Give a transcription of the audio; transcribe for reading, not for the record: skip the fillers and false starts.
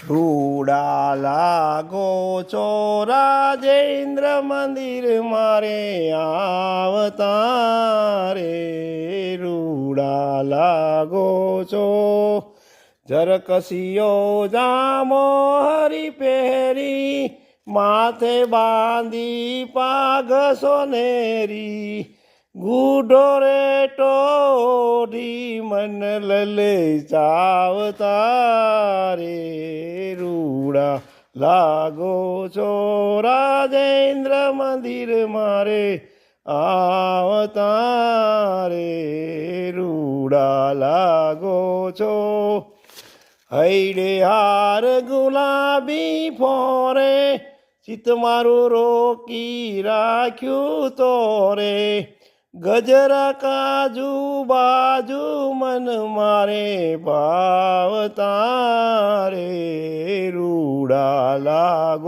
રૂડા લાગો છો રાજેન્દ્ર મંદિર મારે આવતા રે રૂડા લાગો છો જરકસીયો જામો હરી પહેરી માથે બાંધી પાઘ સોનેરી ગુઢો રે ટોઢી મન લલે ચાવતા રે રૂડા લાગો છો રાજેન્દ્ર મંદિર મારે આવતા રે રૂડા લાગો છો હૈડે હાર ગુલાબી ફોરે ચિત મારું રોકી રાખ્યું તો રે ગજરા કાજુ બાજુ મન મારે ભાવતા રે રૂડા લાગો